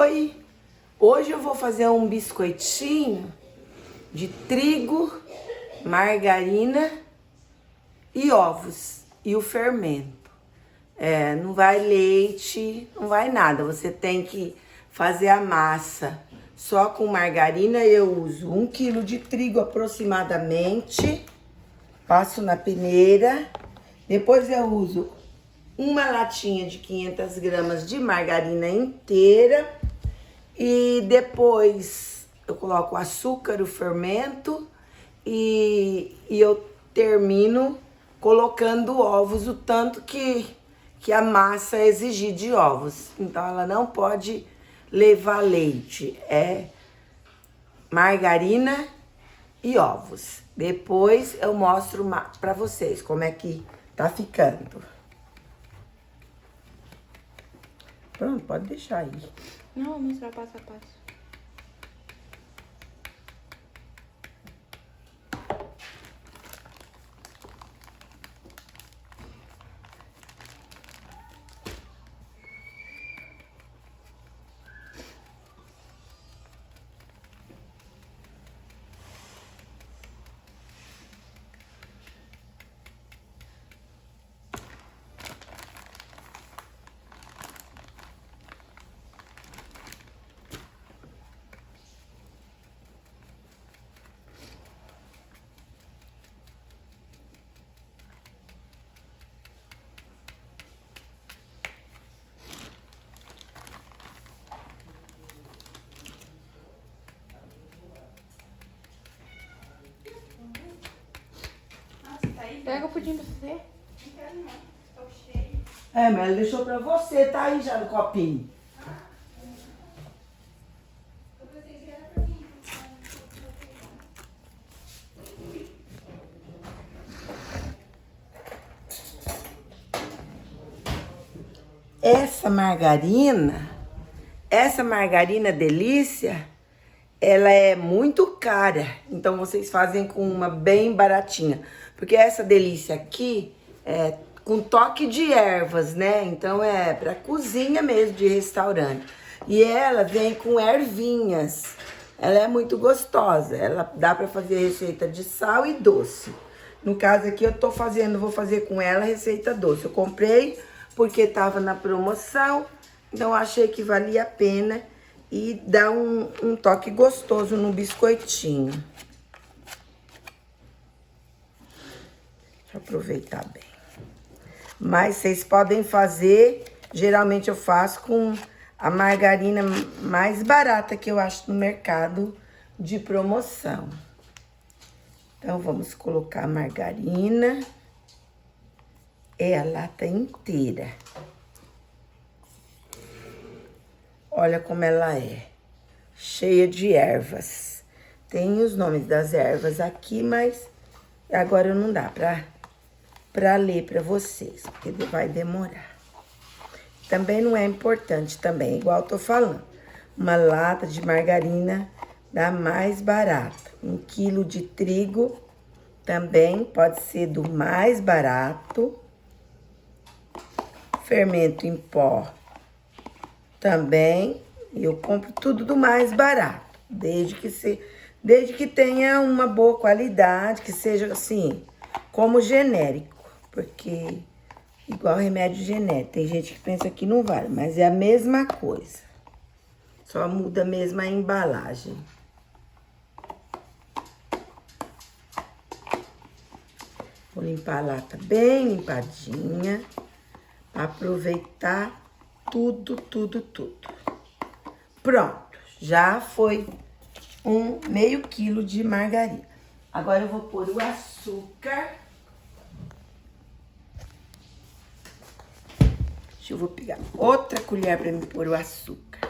Oi! Hoje eu vou fazer um biscoitinho de trigo, margarina e ovos e o fermento. Não vai leite, não vai nada. Você tem que fazer a massa só com margarina. Eu uso 1 quilo de trigo aproximadamente. Passo na peneira. Depois eu uso uma latinha de 500 gramas de margarina inteira. E depois eu coloco o açúcar, o fermento e eu termino colocando ovos, o tanto que a massa exigir de ovos. Então ela não pode levar leite, é margarina e ovos. Depois eu mostro pra vocês como é que tá ficando. Pronto, pode deixar aí. Não, vou mostrar passo a passo. Pega o pudim pra você. Não quero não, estou cheia. Mas ela deixou pra você, tá aí já no copinho. Essa margarina delícia, ela é muito cara. Então vocês fazem com uma bem baratinha. Porque essa delícia aqui é com toque de ervas, né? Então é pra cozinha mesmo de restaurante. E ela vem com ervinhas. Ela é muito gostosa. Ela dá pra fazer receita de sal e doce. No caso aqui eu vou fazer com ela receita doce. Eu comprei porque tava na promoção. Então eu achei que valia a pena e dá um toque gostoso no biscoitinho. Deixa eu aproveitar bem. Mas vocês podem fazer, geralmente eu faço com a margarina mais barata que eu acho no mercado de promoção. Então vamos colocar a margarina. É a lata inteira. Olha como ela é, cheia de ervas. Tem os nomes das ervas aqui, mas agora não dá pra ler pra vocês, porque vai demorar. Também não é importante também, igual eu tô falando. Uma lata de margarina da mais barata. 1 quilo de trigo também pode ser do mais barato. Fermento em pó também, eu compro tudo do mais barato, desde que tenha uma boa qualidade, que seja assim, como genérico, porque igual remédio genérico, tem gente que pensa que não vale, mas é a mesma coisa, só muda mesmo a embalagem. Vou limpar a lata bem limpadinha, para aproveitar tudo. Pronto, já foi meio quilo de margarina. Agora eu vou pôr o açúcar. Eu vou pegar outra colher para me pôr o açúcar.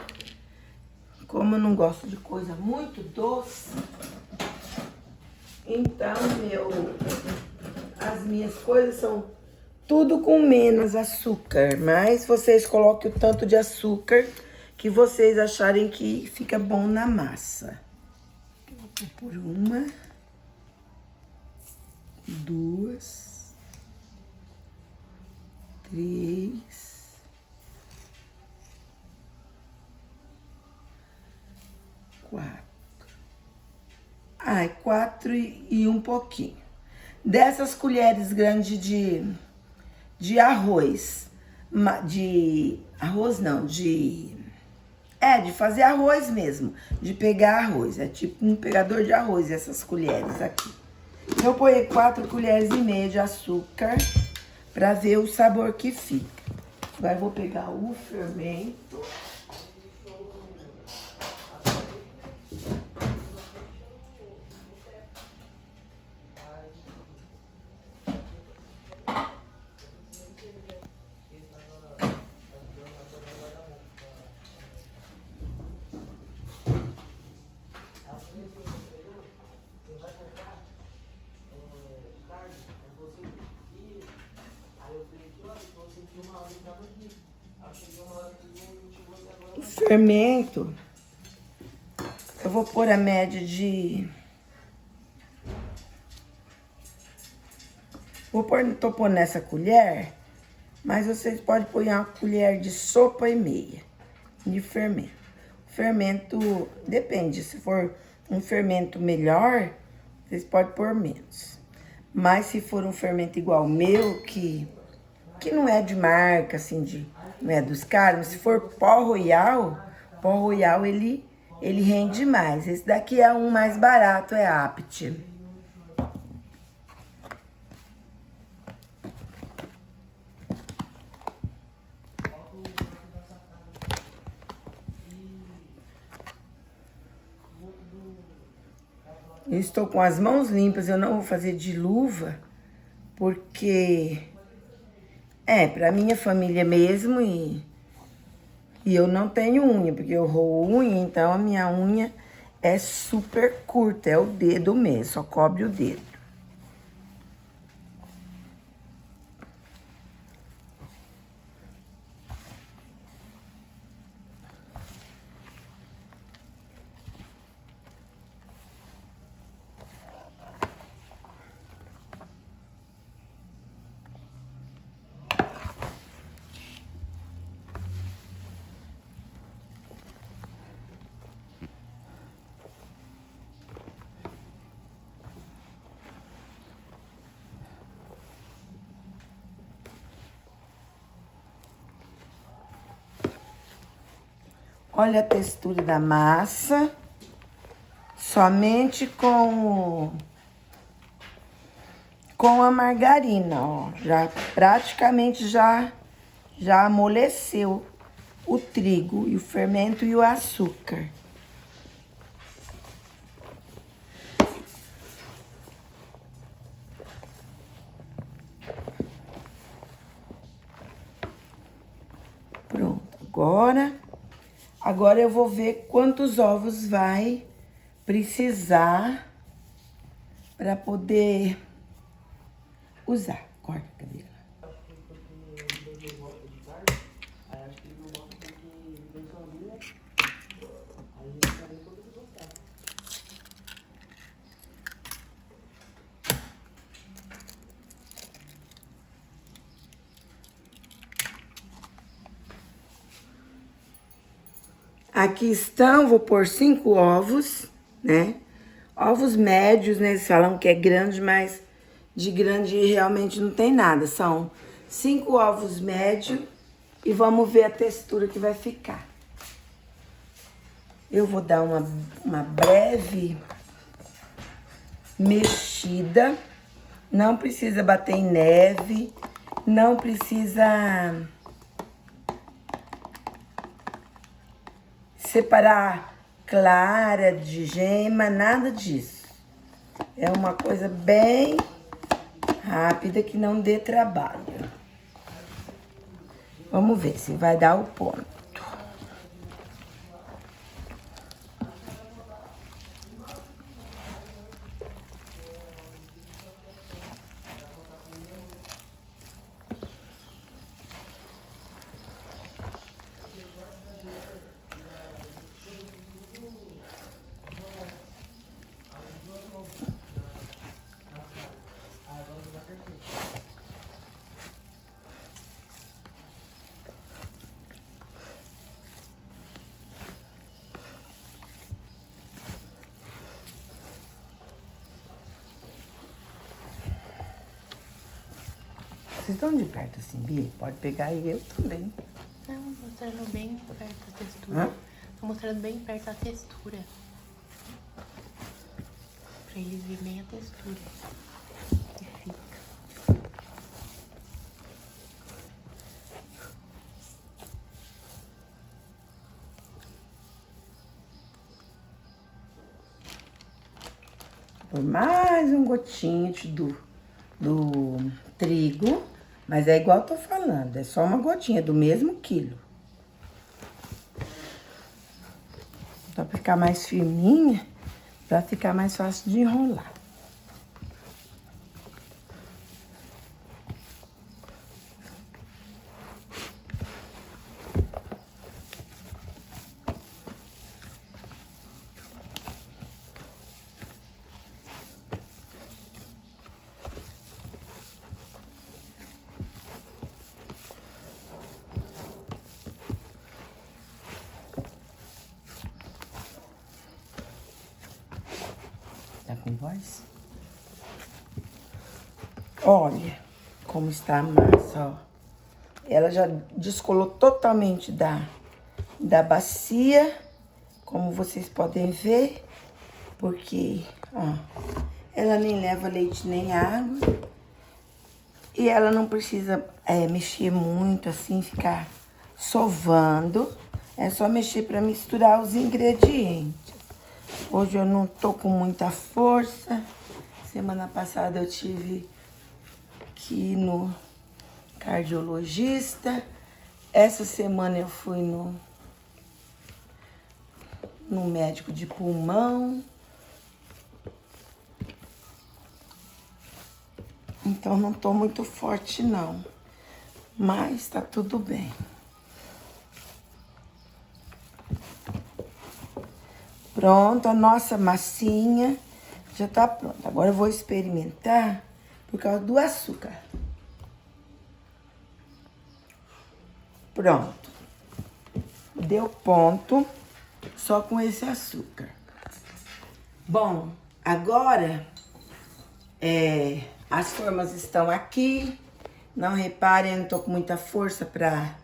Como eu não gosto de coisa muito doce, então as minhas coisas são tudo com menos açúcar, mas vocês coloquem o tanto de açúcar que vocês acharem que fica bom na massa. Eu vou pôr 1, 2, 3, 4. Ai, 4 e um pouquinho. Dessas colheres grandes de arroz. De arroz não, de fazer arroz mesmo. De pegar arroz. É tipo um pegador de arroz, essas colheres aqui. Eu ponho 4 colheres e meia de açúcar para ver o sabor que fica. Agora eu vou pegar o fermento. O fermento, eu vou pôr a média de... Tô pondo nessa colher, mas vocês podem pôr uma colher de sopa e meia de fermento. Fermento, depende, se for um fermento melhor, vocês podem pôr menos. Mas se for um fermento igual o meu, que não é de marca, assim, não é dos caros, se for pó royal ele rende mais. Esse daqui é um mais barato, é Apt. Eu estou com as mãos limpas, eu não vou fazer de luva, porque pra minha família mesmo e eu não tenho unha, porque eu roo unha, então a minha unha é super curta, é o dedo mesmo, só cobre o dedo. Olha a textura da massa, somente com a margarina, ó. Já praticamente já amoleceu o trigo e o fermento e o açúcar. Pronto, agora eu vou ver quantos ovos vai precisar para poder usar. Corta, cabelo. Aqui estão, vou pôr 5 ovos, né? Ovos médios, né? Eles falam que é grande, mas de grande realmente não tem nada. São 5 ovos médios e vamos ver a textura que vai ficar. Eu vou dar uma breve mexida. Não precisa bater em neve, não precisa separar clara de gema, nada disso. É uma coisa bem rápida que não dê trabalho. Vamos ver se vai dar o ponto. Vocês estão de perto assim, Bia? Pode pegar e eu também. Não, mostrando bem perto a textura. Hã? Tô mostrando bem perto a textura. Pra eles verem bem a textura. Que fica. Por mais um gotinho do trigo, mas é igual eu tô falando, é só uma gotinha do mesmo quilo. Só pra ficar mais firminha, pra ficar mais fácil de enrolar. Tá com voz? Olha como está a massa, ó. Ela já descolou totalmente da bacia, como vocês podem ver, porque, ó, ela nem leva leite nem água. E ela não precisa mexer muito, assim, ficar sovando. É só mexer para misturar os ingredientes. Hoje eu não tô com muita força. Semana passada eu tive que ir no cardiologista. Essa semana eu fui no médico de pulmão. Então não tô muito forte não. Mas tá tudo bem. Pronto, a nossa massinha já tá pronta. Agora eu vou experimentar por causa do açúcar. Pronto. Deu ponto só com esse açúcar. Bom, agora as formas estão aqui. Não reparem, eu não tô com muita força pra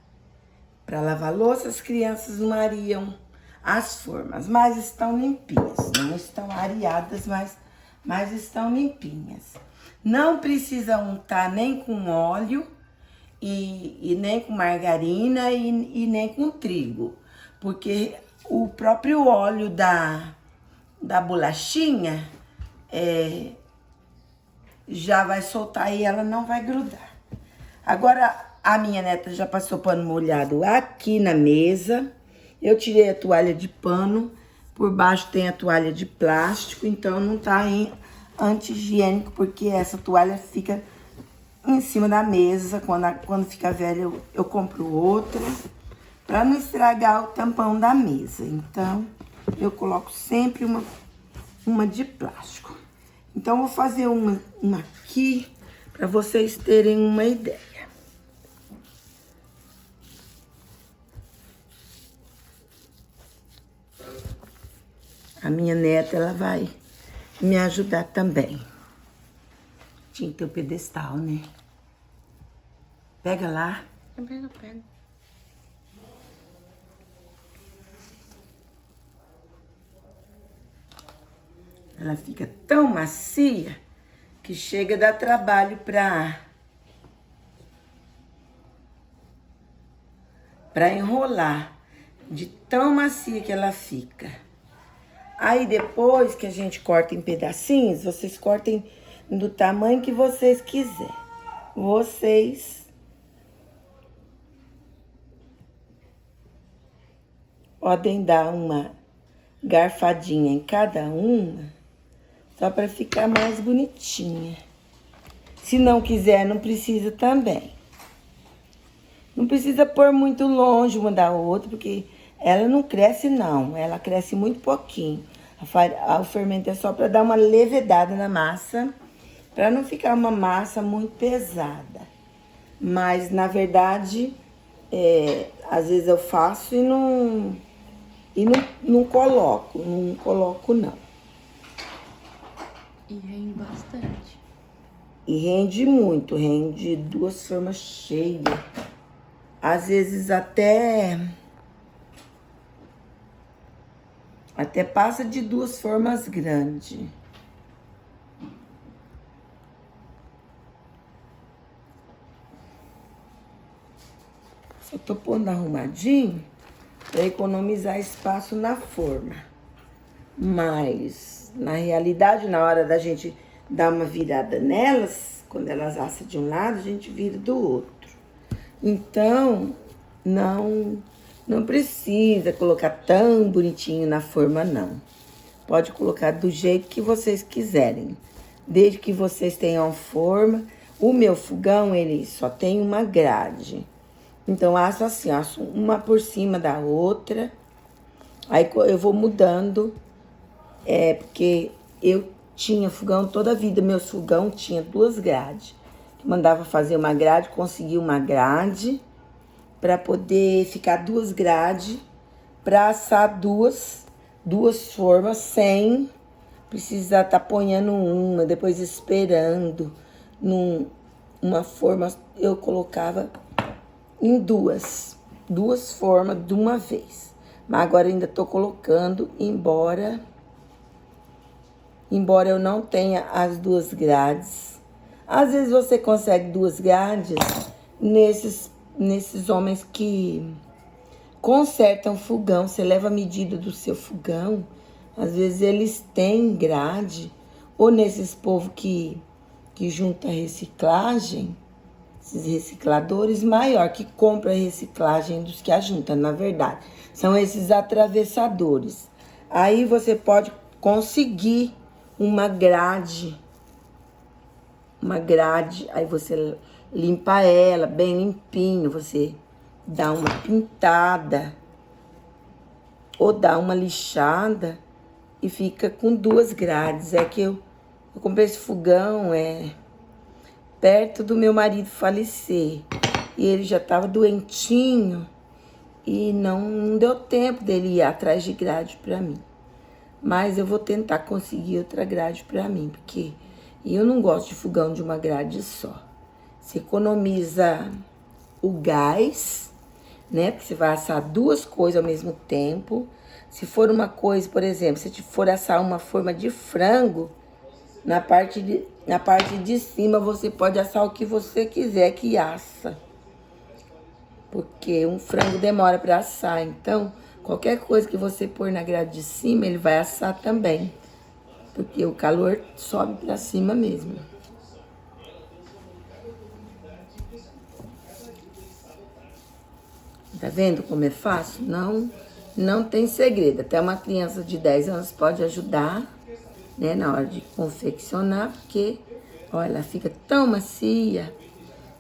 lavar louça. As crianças não aream as formas, mas estão limpinhas. Não estão areadas, mas estão limpinhas. Não precisa untar nem com óleo e nem com margarina e nem com trigo, porque o próprio óleo da bolachinha já vai soltar e ela não vai grudar. Agora, a minha neta já passou pano molhado aqui na mesa. Eu tirei a toalha de pano, por baixo tem a toalha de plástico, então não tá anti-higiênico, porque essa toalha fica em cima da mesa. Quando fica velha, eu compro outra, para não estragar o tampão da mesa. Então, eu coloco sempre uma de plástico. Então, vou fazer uma aqui, para vocês terem uma ideia. A minha neta, ela vai me ajudar também. Tinha que ter o pedestal, né? Pega lá. Eu pego. Ela fica tão macia que chega a dar trabalho pra enrolar, de tão macia que ela fica. Aí depois que a gente corta em pedacinhos, vocês cortem do tamanho que vocês quiserem. Vocês podem dar uma garfadinha em cada uma, só para ficar mais bonitinha. Se não quiser, não precisa também. Não precisa pôr muito longe uma da outra, porque ela não cresce não, ela cresce muito pouquinho. O fermento é só para dar uma levedada na massa, para não ficar uma massa muito pesada. Mas, na verdade, às vezes eu faço e não coloco não. E rende bastante. E rende muito, rende 2 formas cheias. Às vezes até passa de 2 formas grandes. Só tô pondo arrumadinho para economizar espaço na forma. Mas, na realidade, na hora da gente dar uma virada nelas, quando elas assam de um lado, a gente vira do outro. Então, não precisa colocar tão bonitinho na forma, não. Pode colocar do jeito que vocês quiserem. Desde que vocês tenham forma. O meu fogão, ele só tem uma grade. Então, asso assim, asso uma por cima da outra. Aí eu vou mudando. Porque eu tinha fogão toda a vida. Meu fogão tinha 2 grades. Eu mandava fazer uma grade, consegui uma grade. Para poder ficar 2 grades. Para assar duas formas sem precisar estar ponhando uma. Depois esperando. Uma forma eu colocava em 2 formas de uma vez. Mas agora ainda tô colocando, embora eu não tenha as 2 grades. Às vezes você consegue 2 grades nesses homens que consertam fogão. Você leva a medida do seu fogão. Às vezes eles têm grade. Ou nesses povos que junta reciclagem. Esses recicladores maior que compra reciclagem dos que ajuntam, na verdade. São esses atravessadores. Aí você pode conseguir uma grade. Aí você limpa ela bem limpinho. Você dá uma pintada ou dá uma lixada e fica com 2 grades. É que eu comprei esse fogão, perto do meu marido falecer. E ele já estava doentinho e não deu tempo dele ir atrás de grade para mim. Mas eu vou tentar conseguir outra grade para mim, porque eu não gosto de fogão de uma grade só. Você economiza o gás, né? Porque você vai assar 2 coisas ao mesmo tempo. Se for uma coisa, por exemplo, se for assar uma forma de frango, na parte de cima você pode assar o que você quiser que assa. Porque um frango demora para assar. Então, qualquer coisa que você pôr na grade de cima, ele vai assar também. Porque o calor sobe para cima mesmo. Tá vendo como é fácil? Não tem segredo. Até uma criança de 10 anos pode ajudar, né, na hora de confeccionar, porque, olha, ela fica tão macia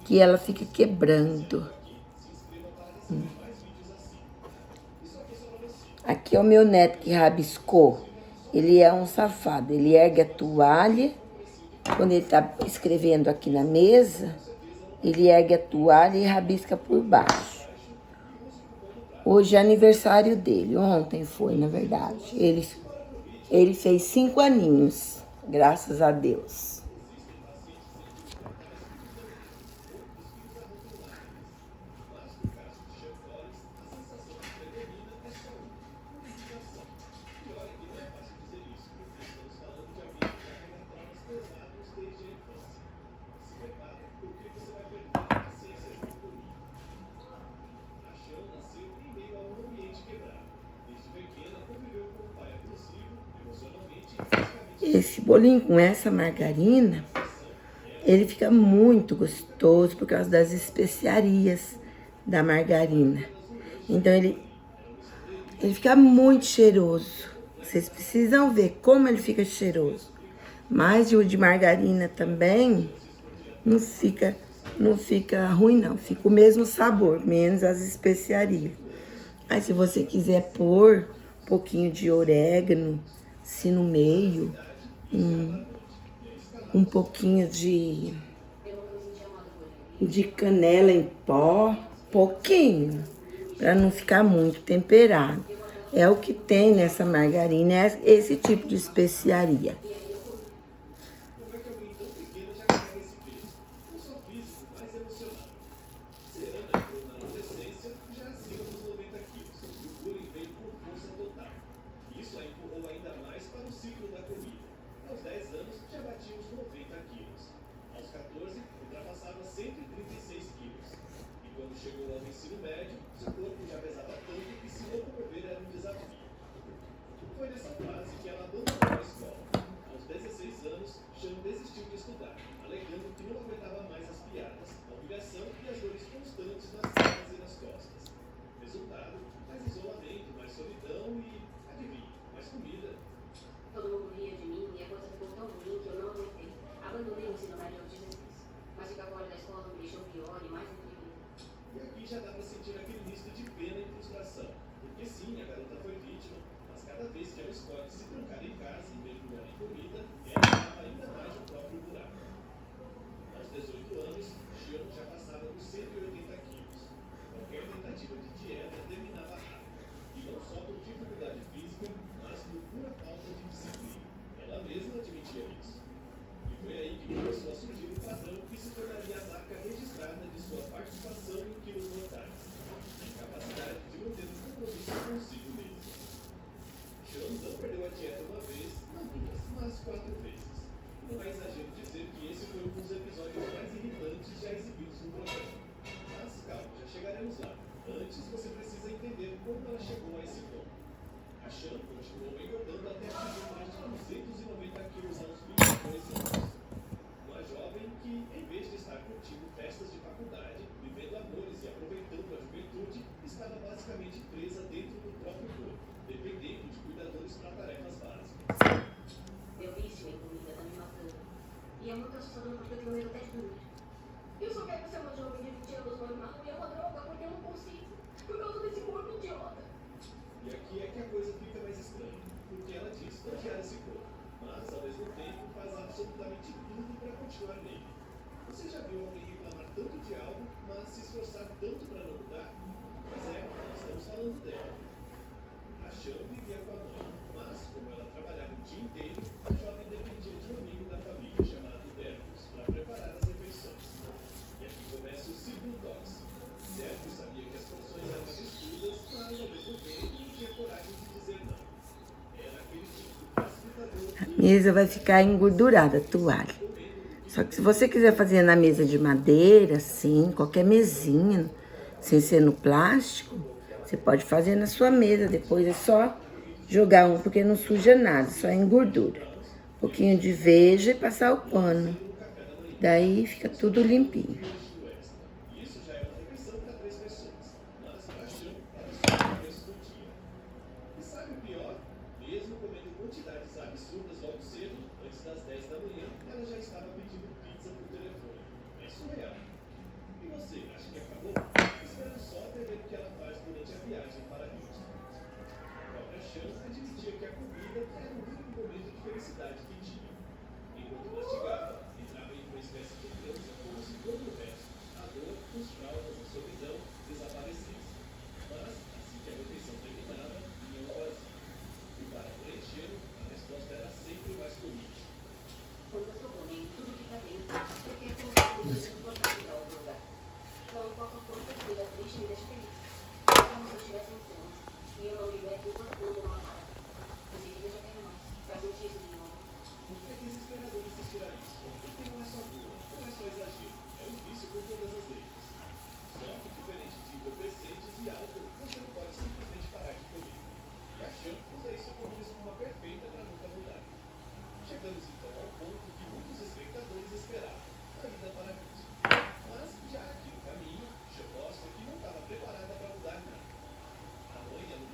que ela fica quebrando. Aqui é o meu neto que rabiscou. Ele é um safado. Ele ergue a toalha. Quando ele tá escrevendo aqui na mesa, ele ergue a toalha e rabisca por baixo. Hoje é aniversário dele. Ontem foi, na verdade. Ele fez 5 aninhos, graças a Deus. Esse bolinho com essa margarina, ele fica muito gostoso por causa das especiarias da margarina. Então, ele fica muito cheiroso. Vocês precisam ver como ele fica cheiroso. Mas o de margarina também não fica ruim, não. Fica o mesmo sabor, menos as especiarias. Aí, se você quiser pôr um pouquinho de orégano, assim no meio, um pouquinho de canela em pó, pouquinho, para não ficar muito temperado. É o que tem nessa margarina, é esse tipo de especiaria. A mesa vai ficar engordurada, a toalha. Só que se você quiser fazer na mesa de madeira, assim, qualquer mesinha, sem ser no plástico, você pode fazer na sua mesa. Depois é só jogar um, porque não suja nada, só engordura. Um pouquinho de veja e passar o pano. Daí fica tudo limpinho.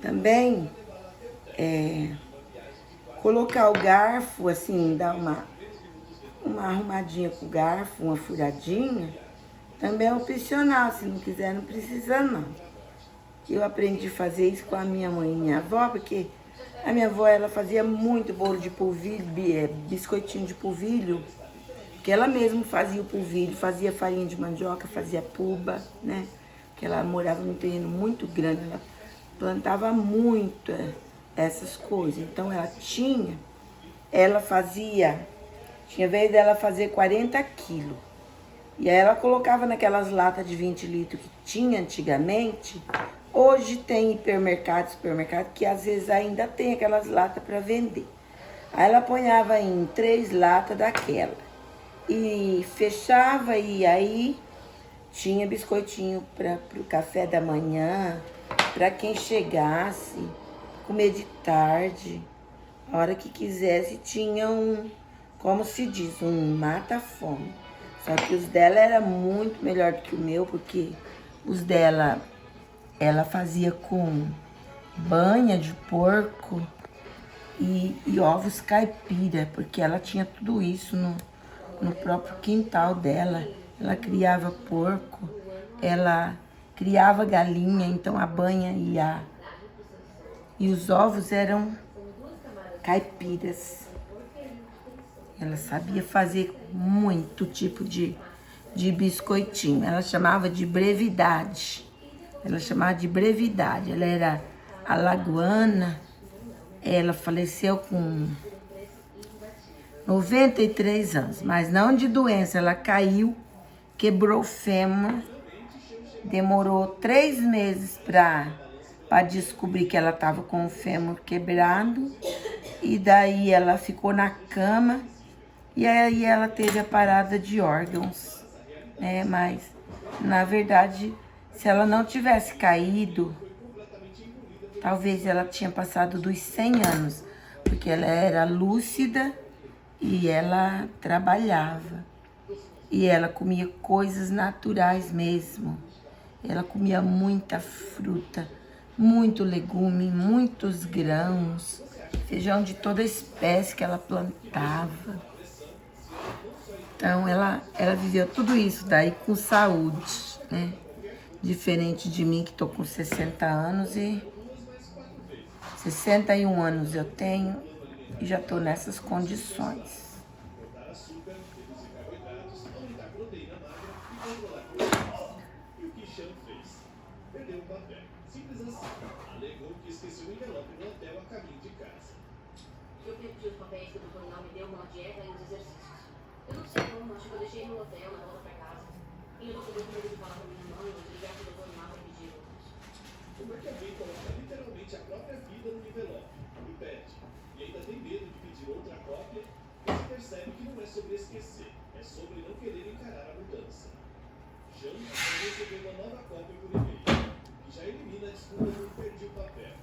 Também colocar o garfo, assim, dar uma arrumadinha com o garfo, uma furadinha, também é opcional. Se não quiser, não precisa não. Eu aprendi a fazer isso com a minha mãe e minha avó, porque a minha avó, ela fazia muito bolo de polvilho, biscoitinho de polvilho, que ela mesma fazia o polvilho, fazia farinha de mandioca, fazia puba, né? Que ela morava num terreno muito grande, ela plantava muito essas coisas. Então ela fazia, tinha vez dela fazer 40 quilos. E aí ela colocava naquelas latas de 20 litros que tinha antigamente. Hoje tem supermercado, que às vezes ainda tem aquelas latas para vender. Aí ela ponhava em 3 latas daquela. E fechava, e aí tinha biscoitinho para o café da manhã, para quem chegasse, comer de tarde, a hora que quisesse. Tinha como se diz, um mata-fome. Só que os dela era muito melhor do que o meu, porque os dela, ela fazia com banha de porco e ovos caipira, porque ela tinha tudo isso no próprio quintal dela. Ela criava porco, ela criava galinha, então a banha e os ovos eram caipiras. Ela sabia fazer muito tipo de biscoitinho. Ela chamava de brevidade. Ela era alagoana. Ela faleceu com 93 anos, mas não de doença. Ela caiu, quebrou o fêmur. Demorou 3 meses para descobrir que ela estava com o fêmur quebrado. E daí ela ficou na cama. E aí ela teve a parada de órgãos, né? Mas, na verdade, se ela não tivesse caído, talvez ela tinha passado dos 100 anos, porque ela era lúcida e ela trabalhava. E ela comia coisas naturais mesmo. Ela comia muita fruta, muito legume, muitos grãos, feijão de toda espécie que ela plantava. Então, ela viveu tudo isso daí com saúde, né? Diferente de mim, que estou com 60 anos e 61 anos eu tenho e já estou nessas condições. Eu pedi os papéis que o doutor Nal me deu com a dieta e os exercícios. Eu não sei como, acho que eu deixei no hotel na volta pra casa. E eu tô com medo de falar com minha mãe ou de ligar pro doutor Nal pra pedir outros. Como é que alguém coloca literalmente a própria vida no envelope e pede? E ainda tem medo de pedir outra cópia? Você percebe que não é sobre esquecer, é sobre não querer encarar a mudança. Jean recebeu uma nova cópia por e-mail, que já elimina a desculpa de perdi o papel.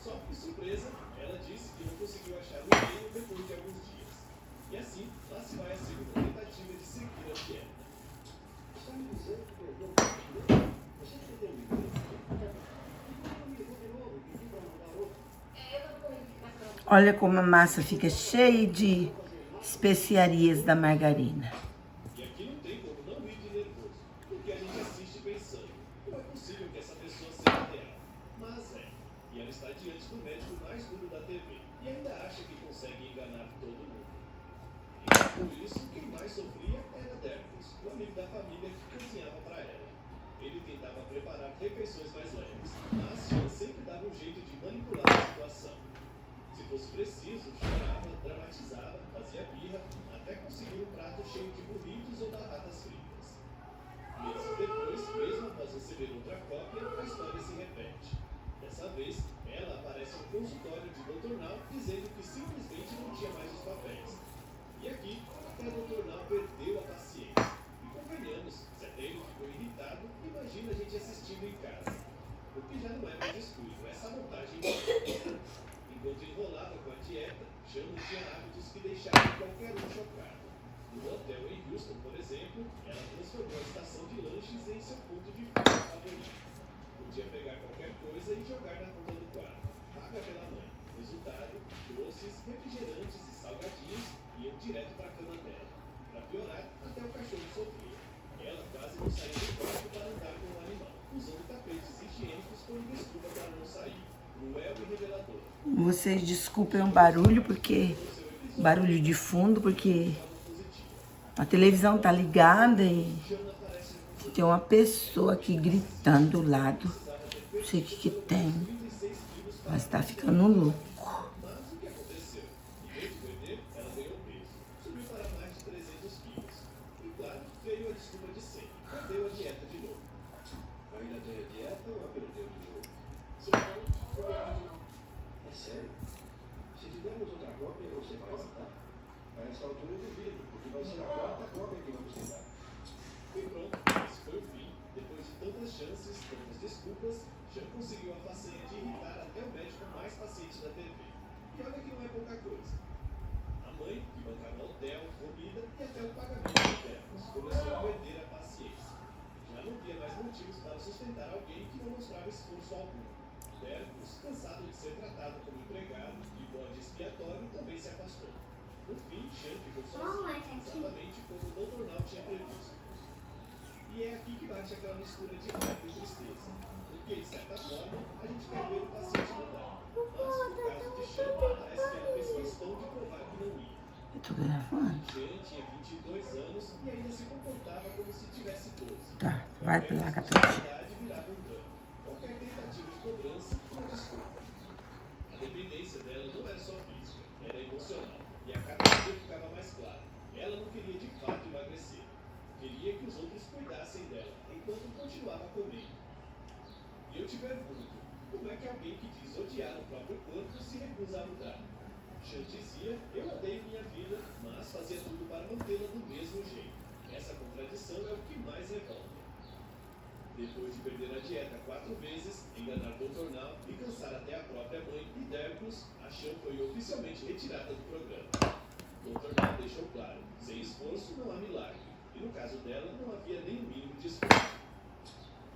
Só que, surpresa, ela disse que não conseguiu achar o e-mail depois de alguns dias. E assim, lá se vai a segunda tentativa de seguir a dieta. Está me dizendo que perdeu o papel? Você perdeu o e-mail? Olha como a massa fica cheia de especiarias da margarina. E aqui não tem como não ir de nervoso, porque a gente assiste pensando, como é possível que essa pessoa seja real? Mas é. E ela está diante do médico mais duro da TV, e ainda acha que consegue enganar todo mundo. E por isso, quem mais sofria era Dercos, o amigo da família que cozinhava para ela. Ele tentava preparar refeições mais leves, mas Jean sempre dava um jeito de manipular a situação. Se fosse preciso, chorava, dramatizava, fazia birra, até conseguir um prato cheio de burritos ou batatas fritas. Meses depois, mesmo após receber outra cópia, a história se repete. Dessa vez, ela aparece no consultório de Dr. Nal dizendo que simplesmente não tinha mais os papéis. E aqui, até Dr. Nal perdeu a paciência. E convenhamos, se até ele ficou irritado, imagina a gente assistindo em casa. O que já não é mais descuido, é sabotagem. Enquanto enrolava com a dieta, Jean tinha hábitos que deixavam qualquer um chocado. No hotel em Houston, por exemplo, ela transformou a estação de lanches em seu ponto de fuga favorito. Podia pegar qualquer coisa e jogar na ponta do quarto. Paga pela mãe. Resultado, doces, refrigerantes e salgadinhos iam direto para a cama dela. Para piorar, até o cachorro sofria. Ela quase não saía do quarto para andar com o animal, usando tapetes higiênicos como desculpa para não sair. Cruel e revelador. Vocês desculpem o barulho, porque barulho de fundo, porque a televisão tá ligada e tem uma pessoa aqui gritando do lado. Não sei o que tem, mas tá ficando louco. Mas o que aconteceu? Em vez de perder, ela ganhou peso. Subiu para mais de 300 quilos. E claro, veio a desculpa de sempre. Perdeu a dieta de novo. Ainda tem a dieta ou a perdeu de novo? Se não, eu vou de novo. É sério? Se tivermos outra cópia, você vai aceitar? A essa altura eu duvido, porque vai ser a quarta cópia que vamos tentar. E pronto, esse foi o fim. Depois de tantas chances, tantas desculpas, Jean conseguiu a façanha de irritar até o médico mais paciente da TV. E olha que não é pouca coisa. A mãe, que bancava hotel, comida e até o pagamento de ternos, começou a perder a paciência. Já não via mais motivos para sustentar alguém que não mostrava esforço algum. Dercos, cansado de ser tratado como empregado e bode expiatório, também se afastou. No fim, Jean ficou sozinho, exatamente como o Dr. Nal tinha previsto. E é aqui que bate aquela mistura de raiva e tristeza. Porque, de certa forma, a gente quer ver o paciente mudar. Mas, no caso de Jean, parece que ela fez questão de provar que não ia. Eu tô gravando. Jean tinha 22 anos e ainda se comportava como se tivesse 12. Tá, vai pra lá, Catarina. Virava um drama. Qualquer tentativa de cobrança, uma desculpa. A dependência dela não era só física, era emocional. E a cada dia ficava mais claro. Ela não queria de fato emagrecer. Queria que os outros cuidassem dela, enquanto continuava comendo. E eu te pergunto, como é que alguém que diz odiar o próprio corpo se recusa a mudar? Jean dizia, eu odeio minha vida, mas fazia tudo para mantê-la do mesmo jeito. Essa contradição é o que mais revolta. Depois de perder a dieta 4 vezes, enganar Dr. Nal e cansar até a própria mãe e Dercos, a Jean foi oficialmente retirada do programa. Dr. Nal deixou claro, sem esforço não há milagre, e no caso dela não havia nem o mínimo de esforço.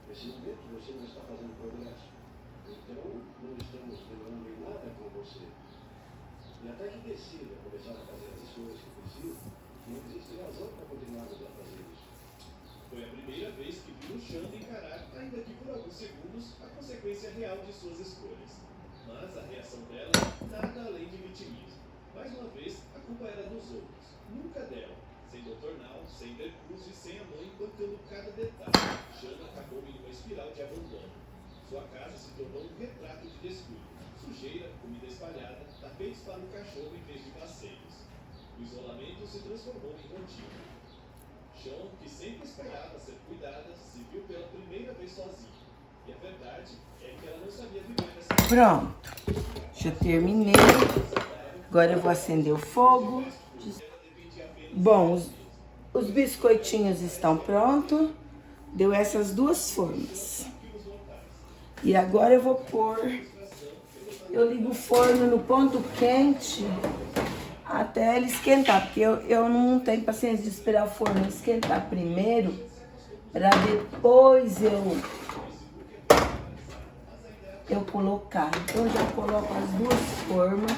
Nesse momento você não está fazendo progresso, então não estamos melhorando em nada com você. E até que decida começar a fazer as escolhas que precisa, não existe razão para continuarmos a fazer isso. Foi a primeira vez que viu o Jean encarar, ainda que por alguns segundos, a consequência real de suas escolhas. Mas a reação dela, nada além de vitimismo. Mais uma vez, a culpa era dos outros, nunca dela. Sem Dr. Nal, sem Dercus e sem a mãe bancando cada detalhe, Jean acabou em uma espiral de abandono. Sua casa se tornou um retrato de descuido, sujeira, comida espalhada, tapetes para o cachorro em vez de passeios. O isolamento se transformou em rotina. Sean, que sempre esperava ser cuidada, se viu pela primeira vez sozinha. E a verdade é que ela não sabia viver dessa Pronto. Já terminei. Agora eu vou acender o fogo. Bom, os biscoitinhos estão prontos. Deu essas duas formas. E agora eu vou pôr... Eu ligo o forno no ponto quente até ele esquentar. Porque eu não tenho paciência de esperar o forno esquentar primeiro, para depois eu colocar. Então eu já coloco as duas formas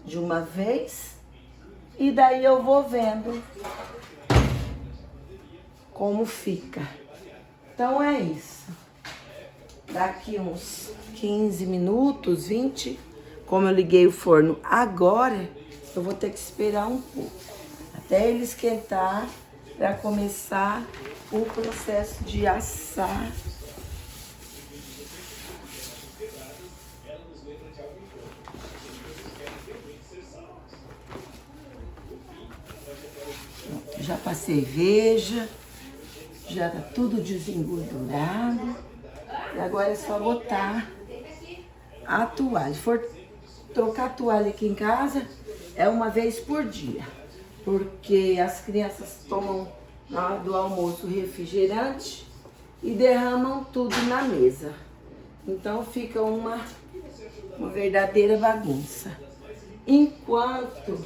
de uma vez. E daí eu vou vendo como fica. Então é isso. Daqui uns 15 minutos, 20, como eu liguei o forno agora, eu vou ter que esperar um pouco, até ele esquentar, para começar o processo de assar. Já passei cerveja, já tá tudo desengordurado. E agora é só botar a toalha. Se for trocar a toalha aqui em casa, é uma vez por dia. Porque as crianças tomam na hora do almoço refrigerante e derramam tudo na mesa. Então fica uma verdadeira bagunça. Enquanto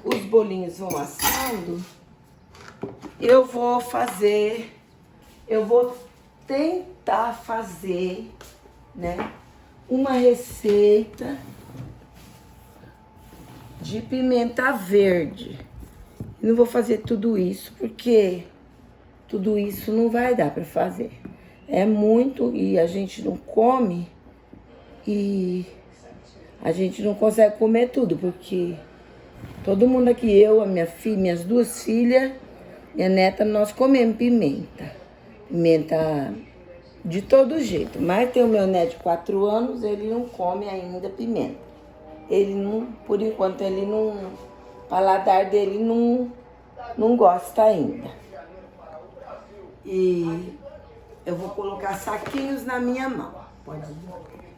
os bolinhos vão assando, eu vou tentar fazer, né, uma receita de pimenta verde. Não vou fazer tudo isso, porque tudo isso não vai dar para fazer. É muito e a gente não come e a gente não consegue comer tudo, porque todo mundo aqui, eu, a minha filha, minhas duas filhas, minha neta, nós comemos pimenta. Pimenta de todo jeito. Mas tem o meu neto de 4 anos, ele não come ainda pimenta. Ele não, por enquanto, ele não, o paladar dele não gosta ainda. E eu vou colocar saquinhos na minha mão. Pode ir.